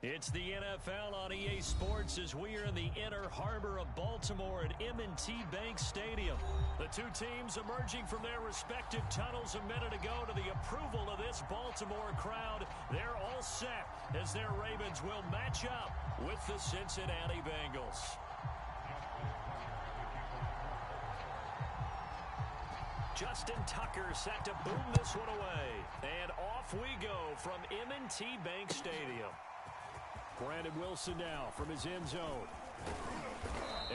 It's the NFL on EA Sports as we are in the inner harbor of Baltimore at M&T Bank Stadium. The two teams emerging from their respective tunnels a minute ago to the approval of this Baltimore crowd. They're all set as their Ravens will match up with the Cincinnati Bengals. Justin Tucker set to boom this one away. And off we go from M&T Bank Stadium. Brandon Wilson now from his end zone.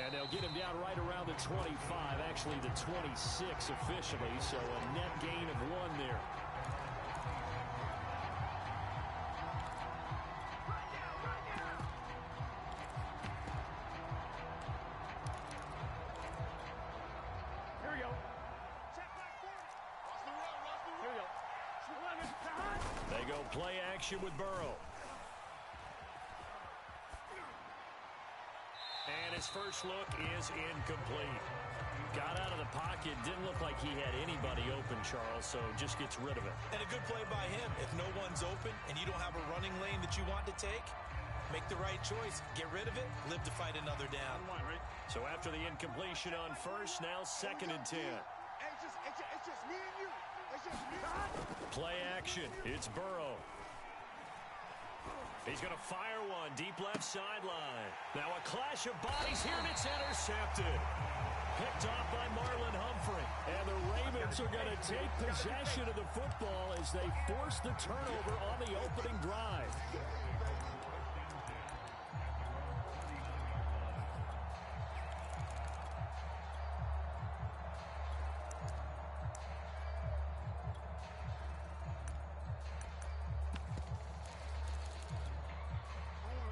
And they'll get him down right around the 25, actually the 26 officially, so a net gain of 1 there. Here we go. Check back forward. Here we go. They go play action with Burrow. And his first look is incomplete. Got out of the pocket. Didn't look like he had anybody open, Charles, so just gets rid of it. And a good play by him. If no one's open and you don't have a running lane that you want to take, make the right choice. Get rid of it. Live to fight another down. So after the incompletion on first, now 2nd and 10. It's just me and you. It's just me and you. Play action. It's Burrow. He's going to fire one deep left sideline. Now a clash of bodies here, and it's intercepted. Picked off by Marlon Humphrey. And the Ravens are going to take possession of the football as they force the turnover on the opening drive.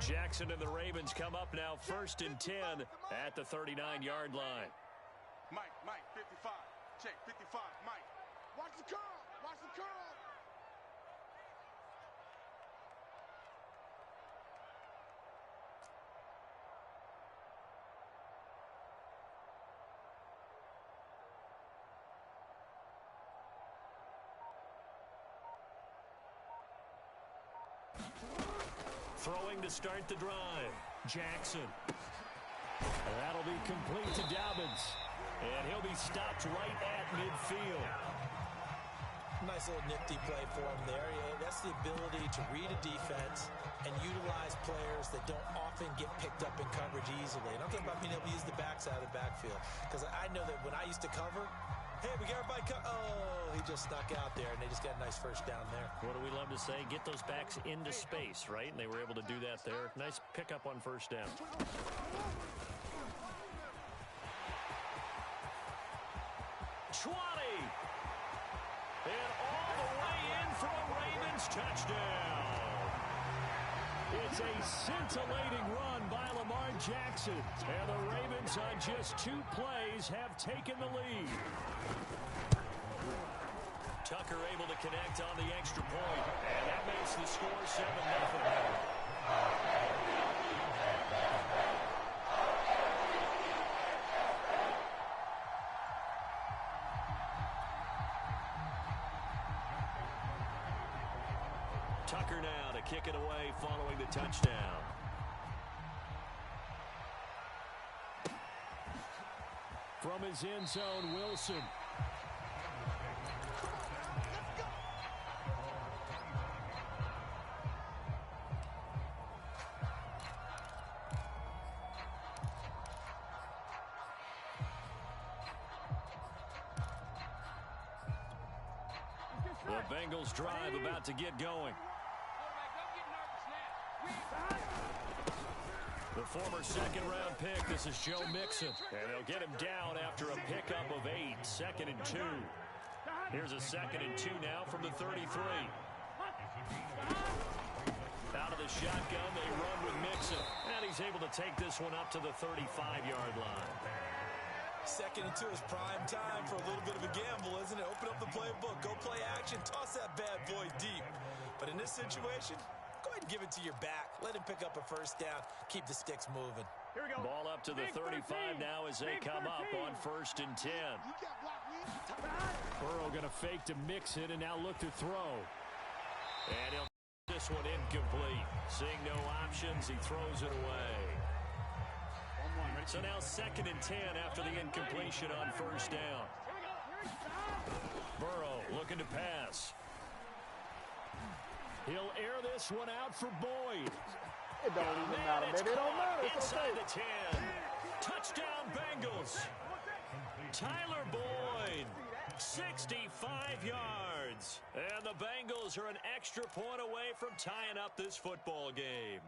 Jackson and the Ravens come up now 1st and 10 at the 39-yard line. Mike, 55. Check, 55, Mike. Watch the curl. Watch the curl. Throwing to start the drive. Jackson. That'll be complete to Dobbins. And he'll be stopped right at midfield. Nice little nifty play for him there. Yeah, that's the ability to read a defense and utilize players that don't often get picked up in coverage easily. And I'm talking about being able to use the backside of the backfield. Because I know that when I used to cover, hey, we got everybody oh, he just snuck out there, and they just got a nice first down there. What do we love to say? Get those backs into space, right? And they were able to do that there. Nice pickup on first down. Schwani. And all the way in for a Ravens touchdown. It's a scintillating run by Lamar Jackson. And the Ravens on just 2 plays have taken the lead. Tucker able to connect on the extra point. And that makes the score 7-0. Tucker now to kick it away following the touchdown. From his end zone, Wilson. The Bengals drive about to get going. The former second-round pick, this is Joe Mixon. And they'll get him down after a pickup of 8, 2nd and 2. Here's a 2nd and 2 now from the 33. Out of the shotgun, they run with Mixon. And he's able to take this one up to the 35-yard line. 2nd and 2 is prime time for a little bit of a gamble, isn't it? Open up the playbook, go play action, toss that bad boy deep. But in this situation, go ahead and give it to your back. Let him pick up a first down. Keep the sticks moving. Here we go. Ball up to the 35 now as they come up on 1st and 10. Burrow going to fake to Mixon and now look to throw. And he'll this one incomplete. Seeing no options, he throws it away. So now 2nd and 10 after the incompletion on first down. Burrow looking to pass. He'll air this one out for Boyd. It don't even matter, baby. It don't matter. It's Inside okay. the 10. Touchdown Bengals. Tyler Boyd, 65 yards. And the Bengals are an extra point away from tying up this football game.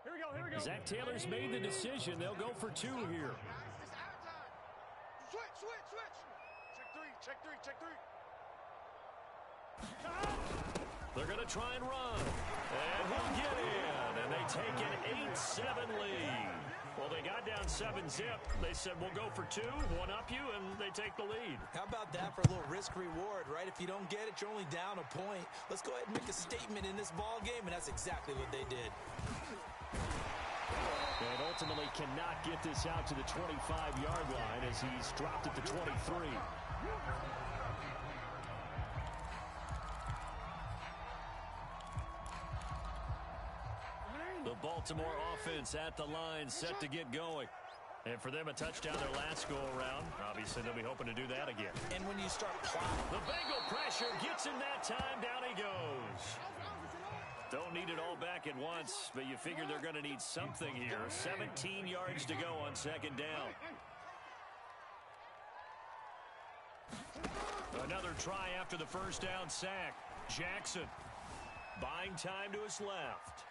Here we go. Zach Taylor's made the decision. They'll go for 2 here. Switch. Check three. They're going to try and run. And he'll get in. And they take an 8-7 lead. Well, they got down 7-zip. They said, we'll go for 2, one up you, and they take the lead. How about that for a little risk-reward, right? If you don't get it, you're only down a point. Let's go ahead and make a statement in this ball game, and that's exactly what they did. And ultimately cannot get this out to the 25-yard line as he's dropped at the 23. The Baltimore offense at the line, set to get going. And for them, a touchdown their last go-around. Obviously, they'll be hoping to do that again. And when you start plotting, the Bengal pressure gets him that time. Down he goes. Don't need it all back at once, but you figure they're going to need something here. 17 yards to go on second down. Another try after the first down sack. Jackson buying time to his left.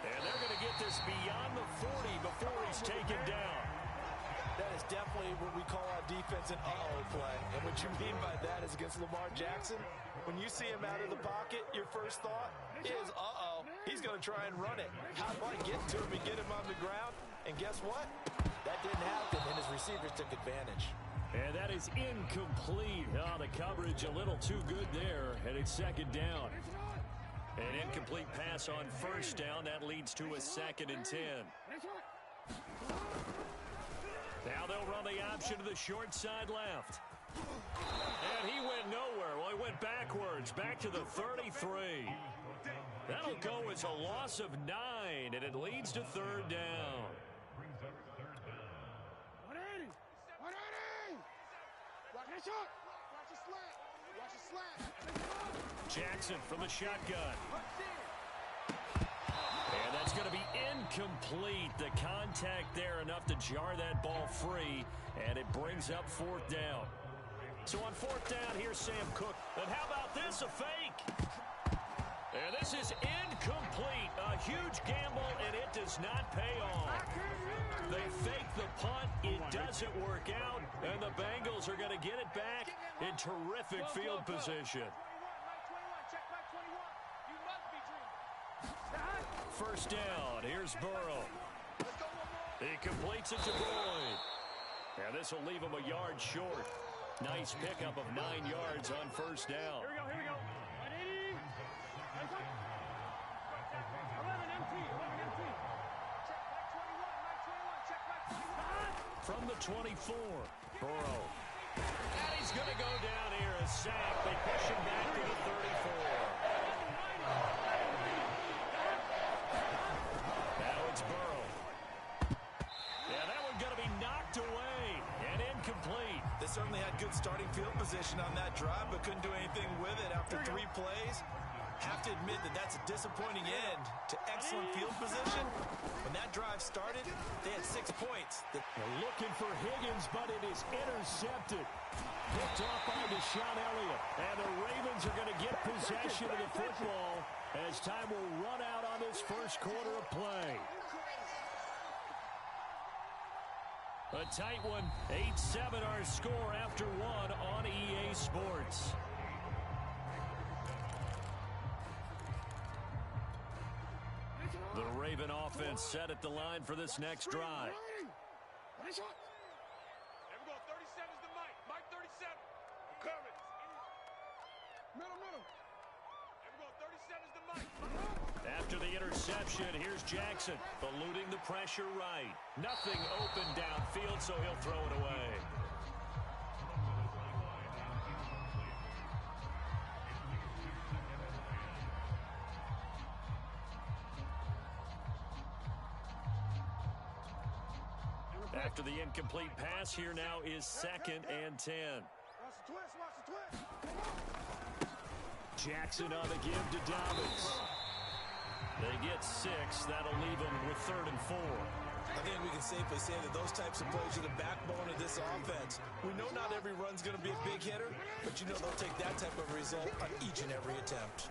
And they're going to get this beyond the 40 before he's taken down. that is definitely what we call our defense an uh-oh play. And what you mean by that is against Lamar Jackson, when you see him out of the pocket, your first thought is, uh-oh, he's going to try and run it. How do I get to him and get him on the ground? And guess what? That didn't happen, and his receivers took advantage. And that is incomplete. Oh, the coverage a little too good there, and it's second down. An incomplete pass on first down. That leads to a 2nd and 10. Now they'll run the option to the short side left. And he went nowhere. Well, he went backwards, back to the 33. That'll go as a loss of 9, and it leads to 3rd down. Jackson from the shotgun. And that's going to be incomplete. The contact there enough to jar that ball free, and it brings up 4th down. So on 4th down, here's Sam Cook. And how about this, a fake? And this is incomplete. A huge gamble, and it does not pay off. They fake the punt. It doesn't work out, and the Bengals are going to get it back in terrific field position. First down. Here's Burrow. He completes it to Boyd. And this will leave him a yard short. Nice pickup of 9 yards on first down. Here we go. 180. 11 MT. Check back 21. From the 24, Burrow. And he's going to go down here. A sack. They push him back to the 34. Now it's Burrow. Yeah, that one going to be knocked away and incomplete. They certainly had good starting field position on that drive, but couldn't do anything with it after 3 plays. Have to admit that that's a disappointing end to excellent field position. When that drive started, they had 6 points. They're looking for Higgins, but it is intercepted. Picked off by Deshaun Elliott. And the Ravens are going to get possession of the football as time will run out on this first quarter of play. A tight one, 8-7 our score after 1 on EA Sports. The Raven offense set at the line for this next drive. There we go. 37's the Mike. Mike 37. Coming. Middle. There we go. 37's the Mike. After the interception, here's Jackson, eluding the pressure right. Nothing open downfield, so he'll throw it away. After the incomplete pass, here now is 2nd and 10. Watch the twist. Jackson on the give to Dobbins. They get 6. That'll leave them with 3rd and 4. I think we can safely say that those types of plays are the backbone of this offense. We know not every run's going to be a big hitter, but you know they'll take that type of result on each and every attempt.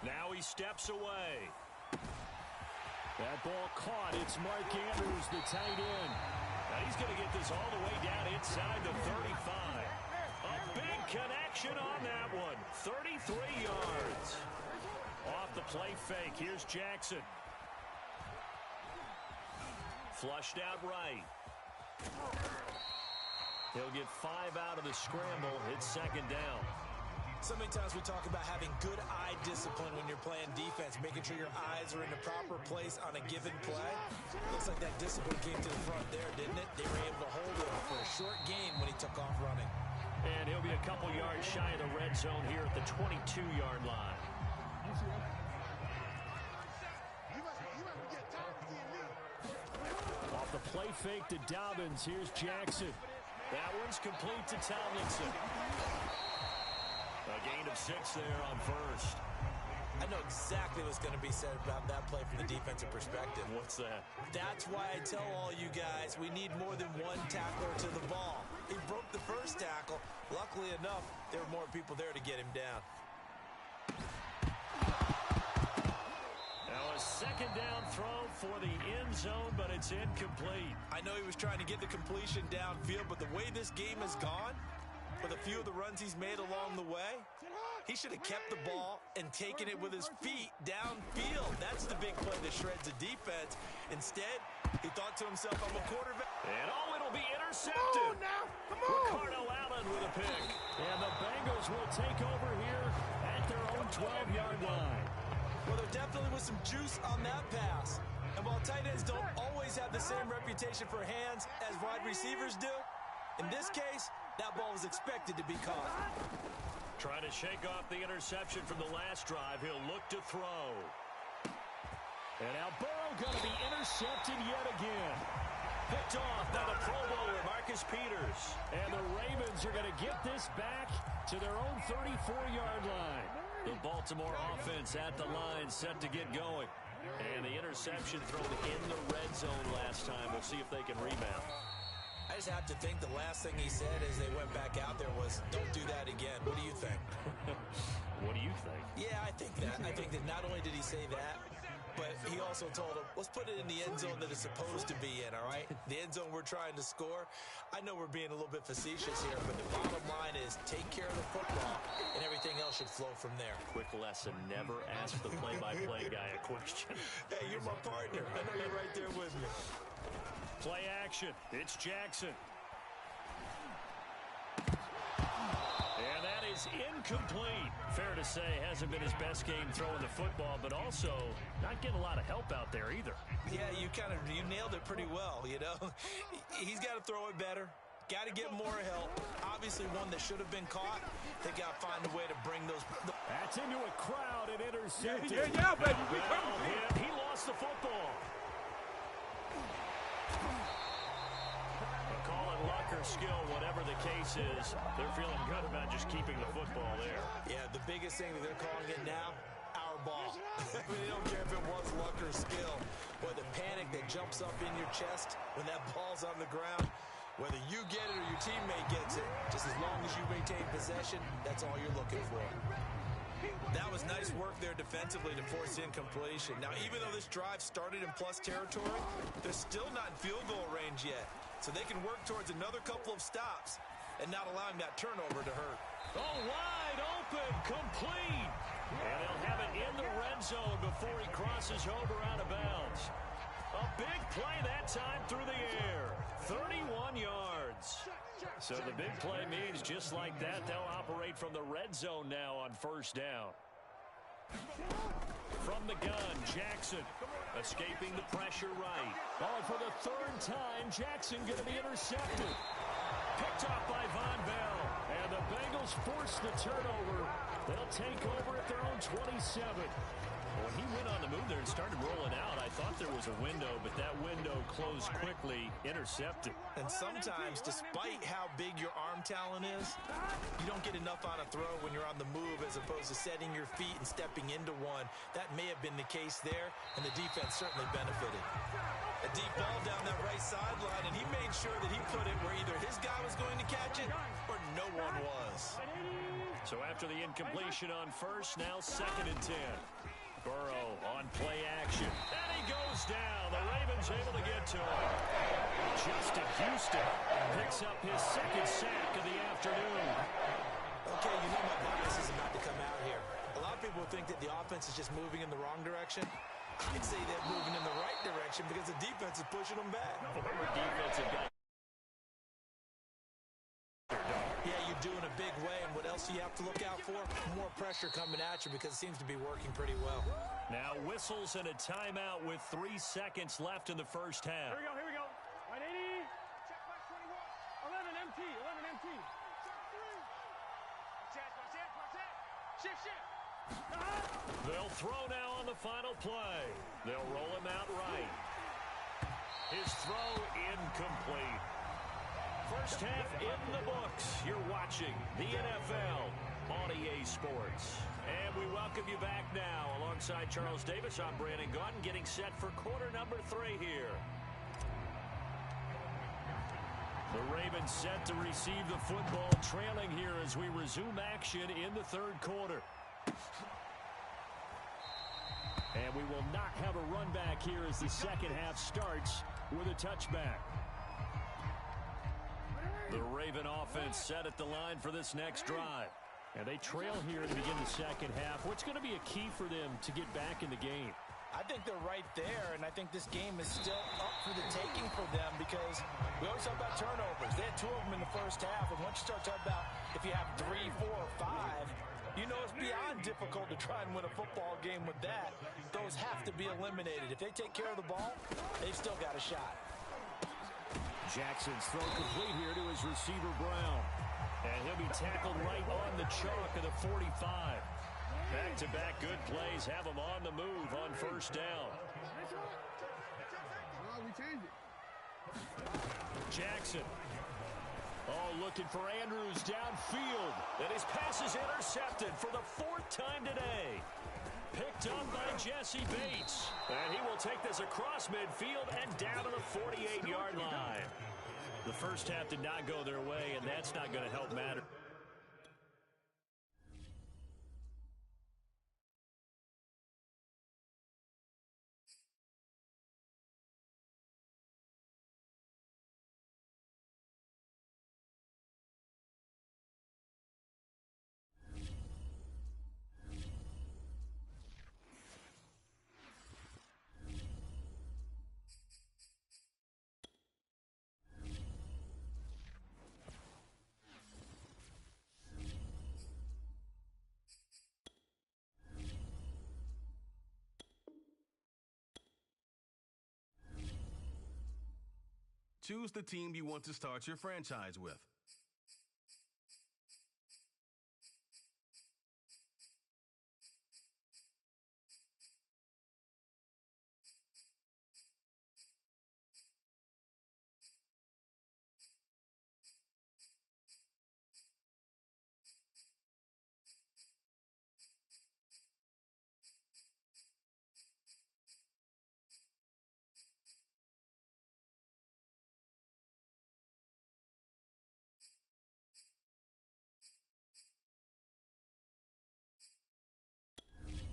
Now he steps away. That ball caught. It's Mark Andrews, the tight end. Now he's going to get this all the way down inside the 35. A big connection on that one. 33 yards. Off the play fake. Here's Jackson. Flushed out right. He'll get 5 out of the scramble. It's 2nd down. So many times we talk about having good eye discipline when you're playing defense, making sure your eyes are in the proper place on a given play. Looks like that discipline came to the front there, didn't it? They were able to hold him for a short gain when he took off running. And he'll be a couple yards shy of the red zone here at the 22-yard line. Off the play fake to Dobbins. Here's Jackson. That one's complete to Tomlinson. A gain of 6 there on first. I know exactly what's going to be said about that play from the defensive perspective. What's that? That's why I tell all you guys we need more than one tackler to the ball. He broke the first tackle. Luckily enough, there were more people there to get him down. Now a second down throw for the end zone, but it's incomplete. I know he was trying to get the completion downfield, but the way this game has gone, with a few of the runs he's made along the way, he should have kept the ball and taken it with his feet downfield. That's the big play that shreds the defense. Instead, he thought to himself, I'm a quarterback. And it'll be intercepted. Come on! Ricardo Allen with a pick. And the Bengals will take over here at their own 12-yard line. Well, there definitely was some juice on that pass. And while tight ends don't always have the same reputation for hands as wide receivers do, in this case, that ball was expected to be caught. Trying to shake off the interception from the last drive. He'll look to throw. And now Burrow going to be intercepted yet again. Picked off by the Pro Bowler, Marcus Peters. And the Ravens are going to get this back to their own 34-yard line. The Baltimore offense at the line, set to get going. And the interception thrown in the red zone last time. We'll see if they can rebound. I just have to think the last thing he said as they went back out there was, don't do that again. What do you think? What do you think? Yeah, I think that. I think that not only did he say that, but he also told him, let's put it in the end zone that it's supposed to be in, all right? The end zone we're trying to score. I know we're being a little bit facetious here, but the bottom line is take care of the football, and everything else should flow from there. Quick lesson, never ask the play-by-play guy a question. Hey, you're my partner. I know you're right there with me. Play action. It's Jackson. And that is incomplete. Fair to say, hasn't been his best game throwing the football, but also not getting a lot of help out there either. Yeah, you nailed it pretty well, you know. He's got to throw it better. Got to get more help. Obviously one that should have been caught. They got to find a way to bring those. That's into a crowd and intercepted. Yeah, baby. We coming. He lost the football. Call it luck or skill, whatever the case is. They're feeling good about just keeping the football there. Yeah, the biggest thing that they're calling it now, our ball. I mean, they don't care if it was luck or skill. Or the panic that jumps up in your chest when that ball's on the ground. Whether you get it or your teammate gets it, just as long as you maintain possession, that's all you're looking for. That was nice work there defensively to force incompletion. Now, even though this drive started in plus territory, they're still not in field goal range yet. So they can work towards another couple of stops and not allowing that turnover to hurt. Oh, wide open, complete. And they'll have it in the red zone before he crosses over out of bounds. A big play that time through the air. 31 yards. So the big play means just like that, they'll operate from the red zone now on first down. From the gun, Jackson escaping the pressure right. Oh, for the third time, Jackson going to be intercepted. Picked off by Von Bell. And the Bengals force the turnover. They'll take over at their own 27. When he went on the move there and started rolling out, I thought there was a window, but that window closed quickly, intercepted. And sometimes, despite how big your arm talent is, you don't get enough on a throw when you're on the move as opposed to setting your feet and stepping into one. That may have been the case there, and the defense certainly benefited. A deep ball down that right sideline, and he made sure that he put it where either his guy was going to catch it or no one was. So after the incompletion on first, now 2nd and 10. Burrow on play action. And he goes down. The Ravens able to get to him. Justin Houston picks up his 2nd sack of the afternoon. Okay, you know my bias is about to come out here. A lot of people think that the offense is just moving in the wrong direction. I'd say they're moving in the right direction because the defense is pushing them back. Former defensive guy. Yeah, you do in a big way. And what else do you have to look out for? More pressure coming at you because it seems to be working pretty well. Now whistles and a timeout with 3 seconds left in the first half. Here we go. 180. Check back 21. 11 MT. 11 MT. Check. Shift. They'll throw now on the final play. They'll roll him out right. His throw incomplete. First half in the books. You're watching the NFL on EA Sports. And we welcome you back now. Alongside Charles Davis, I'm Brandon Gaudin, getting set for quarter number 3 here. The Ravens set to receive the football, trailing here as we resume action in the third quarter. And we will not have a run back here as the second half starts with a touchback. The Raven offense set at the line for this next drive. And they trail here to begin the second half. What's going to be a key for them to get back in the game? I think they're right there, and I think this game is still up for the taking for them because we always talk about turnovers. They had 2 of them in the first half, and once you start talking about if you have 3, 4, or 5, you know it's beyond difficult to try and win a football game with that. Those have to be eliminated. If they take care of the ball, they've still got a shot. Jackson's throw complete here to his receiver, Brown. And he'll be tackled right on the chalk of the 45. Back-to-back good plays have him on the move on first down. Jackson. Oh, looking for Andrews downfield. And his pass is intercepted for the 4th time today. Picked up by Jesse Bates. And he will take this across midfield and down to the 48-yard line. The first half did not go their way, and that's not going to help matter. Choose the team you want to start your franchise with.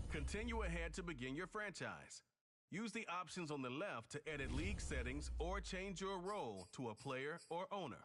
Continue ahead to begin your franchise. Use the options on the left to edit league settings or change your role to a player or owner.